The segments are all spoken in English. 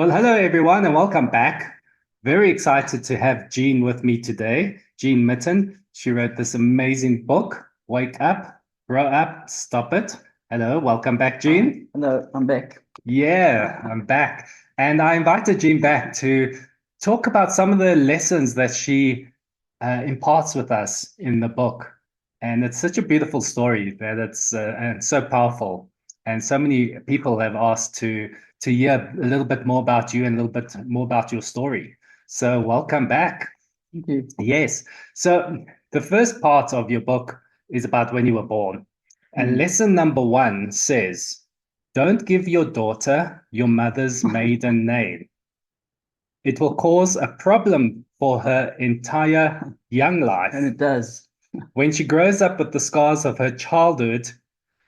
Well, hello everyone, and welcome back. Very excited to have Jean with me today. Jean Mitton. She wrote this amazing book, Wake Up, Grow Up, Stop It. Hello, welcome back, Jean. Hello, I'm back. Yeah, I'm back. And I invited Jean back to talk about some of the lessons that she imparts with us in the book. And it's such a beautiful story that it's and so powerful. And so many people have asked to hear a little bit more about you and a little bit more about your story. So welcome back. Thank you. Yes. So the first part of your book is about when you were born. And lesson number one says, don't give your daughter your mother's maiden name. It will cause a problem for her entire young life. And it does. When she grows up with the scars of her childhood,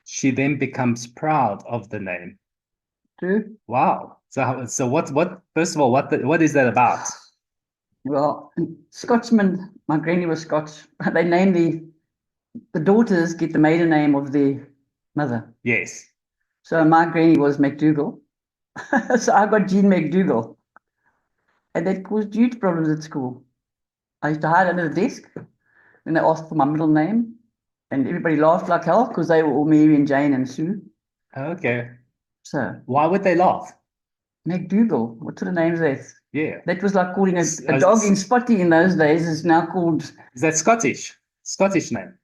she then becomes proud of the name. True. Wow. So what first of all, what is that about? Well, Scotsman, my granny was Scotch. They name the daughters get the maiden name of the mother. Yes. So my granny was McDougall. So I got Jean McDougall. And that caused huge problems at school. I used to hide under the desk when they asked for my middle name. And everybody laughed like hell because they were all Mary and Jane and Sue. Okay. So Why would they laugh? McDougall, what sort of name is that? Yeah. That was like calling a dog in Spotty in those days is now called. Is that Scottish? Scottish name?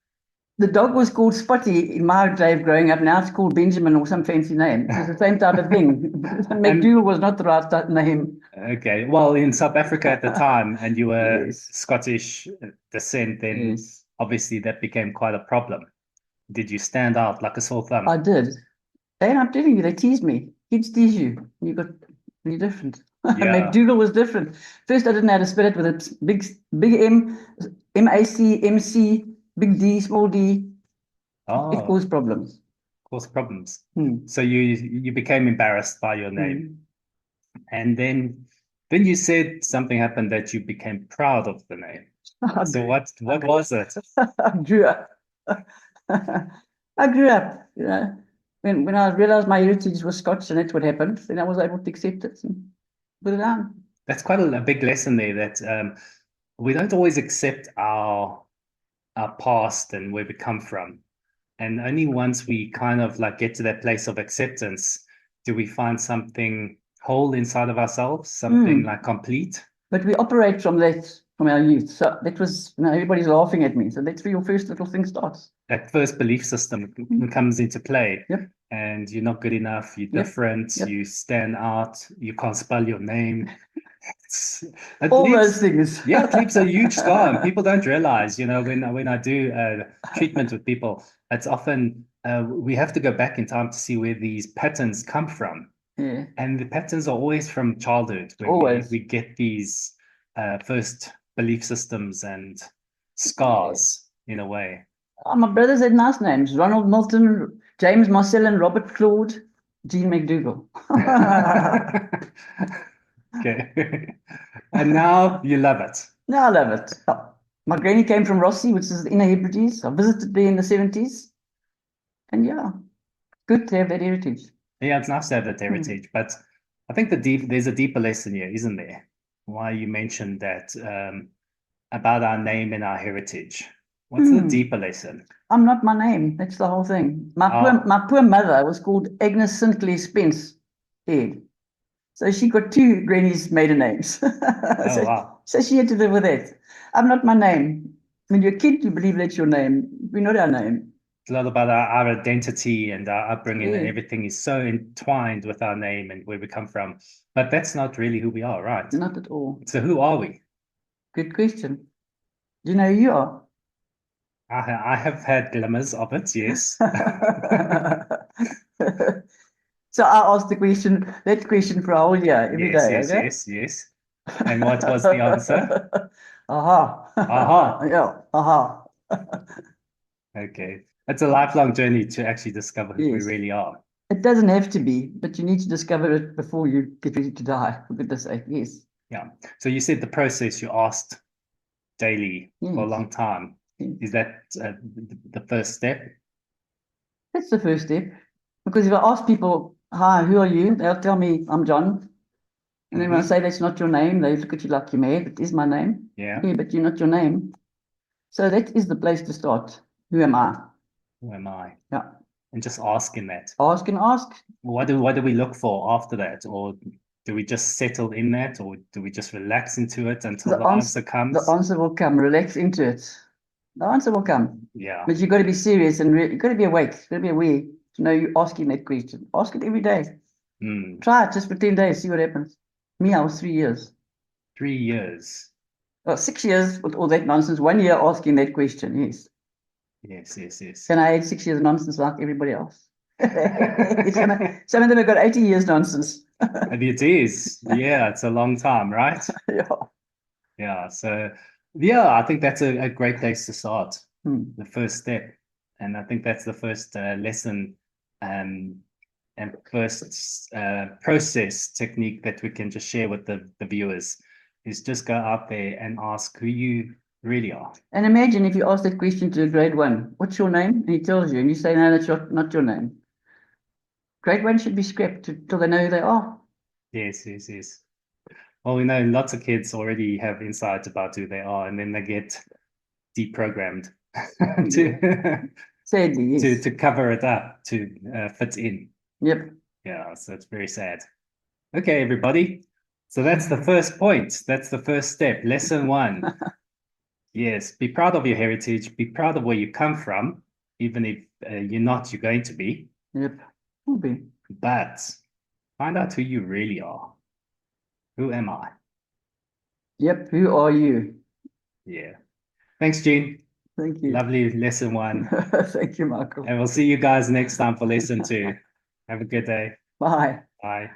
The dog was called Spotty in my day of growing up. Now it's called Benjamin or some fancy name. It's the same type of thing. McDougall was not the right type name. Okay. Well, in South Africa at the time, and you were Yes. Scottish descent, then Yes. obviously that became quite a problem. Did you stand out like a sore thumb? I did. And I'm telling you, they teased me. Kids tease you. You got really different. Yeah. McDougall was different. First, I didn't know how to spell it with a big M, MAC, MC, big D, small d. It Oh, caused problems. cause problems. Hmm. So you became embarrassed by your name. Hmm. And then you said something happened that you became proud of the name. So what was it? I grew up. I grew up, you know. When I realized my heritage was Scotch and that's what happened, then I was able to accept it and put it down. That's quite a big lesson there that we don't always accept our past and where we come from. And only once we kind of like get to that place of acceptance do we find something whole inside of ourselves, something like complete. But we operate from that from our youth. So that was, everybody's laughing at me. So that's where your first little thing starts. That first belief system comes into play. Yep. And you're not good enough, you're Yep. different, Yep. you stand out, you can't spell your name. All those things. Yeah, it leaves a huge scar. And people don't realize, when I do treatment with people, it's often we have to go back in time to see where these patterns come from. Yeah. And the patterns are always from childhood, where Always. we get these first belief systems and scars in a way. Oh, my brothers had nice names. Ronald Milton, James Marcel, and Robert Claude, Jean McDougall. Okay. And now you love it. No, I love it. Oh, my granny came from Rossi, which is the Inner Hebrides. I visited there in the 70s. And yeah, good to have that heritage. Yeah, it's nice to have that heritage, but I think there's a deeper lesson here, isn't there? Why you mentioned that about our name and our heritage. What's the deeper lesson? I'm not my name. That's the whole thing. My poor mother was called Agnes Sinclair Spence Head. So she got two grannies' maiden names. Oh, wow. So she had to live with that. I'm not my name. When you're a kid, you believe that's your name. We're not our name. It's a lot about our identity and our upbringing, and Yeah. everything is so entwined with our name and where we come from. But that's not really who we are, right? Not at all. So who are we? Good question. Do you know who you are? I have had glimmers of it, yes. So I asked that question for a whole year, every Yes, day, yes, okay? yes. And what was the answer? Aha. Aha. Yeah, aha. Okay. It's a lifelong journey to actually discover who we Yes. really are. It doesn't have to be, but you need to discover it before you get ready to die, for goodness sake. Yes. Yeah. So you said the process you asked daily for a Yes. long time. Yes. Is that the first step? That's the first step. Because if I ask people, hi, who are you? They'll tell me, I'm John. And then when I say that's not your name, they look at you like you're mad. It is my name. Yeah. Yeah, but you're not your name. So that is the place to start. Who am I? Who am I? Yeah. And just asking that. Ask and ask. What do we look for after that? Or do we just settle in that? Or do we just relax into it until the answer The comes? answer will come. Relax into it. The answer will come. Yeah. But you've got to be serious and you've got to be awake. You've got to be aware to know you're asking that question. Ask it every day. Mm. Try it just for 10 days, see what happens. Me, I was 3 years. 3 years. Well, 6 years with all that nonsense. 1 year asking that question, yes. Yes, yes, yes. And I had 6 years nonsense like everybody else. Some of them have got 80 years nonsense. And it is. Yeah, it's a long time, right? Yeah. Yeah. So, yeah, I think that's a great place to start, Hmm. the first step. And I think that's the first lesson um, and first process technique that we can just share with the viewers is just go out there and ask who you really are. And imagine if you ask that question to a grade one, what's your name? And he tells you, and you say, no, that's not your name. Grade one should be scrapped till they know who they are. Yes, yes, yes. Well, we know lots of kids already have insights about who they are, and then they get deprogrammed to Sadly, yes. to cover it up to fit in. Yep. Yeah, so it's very sad. Okay, everybody. So that's the first point. That's the first step. Lesson one. Yes, be proud of your heritage. Be proud of where you come from, even if you're going to be. Yep. Will be. But find out who you really are. Who am I? Yep. Who are you? Yeah. Thanks, Jean. Thank you. Lovely lesson one. Thank you, Michael. And we'll see you guys next time for lesson two. Have a good day. Bye. Bye.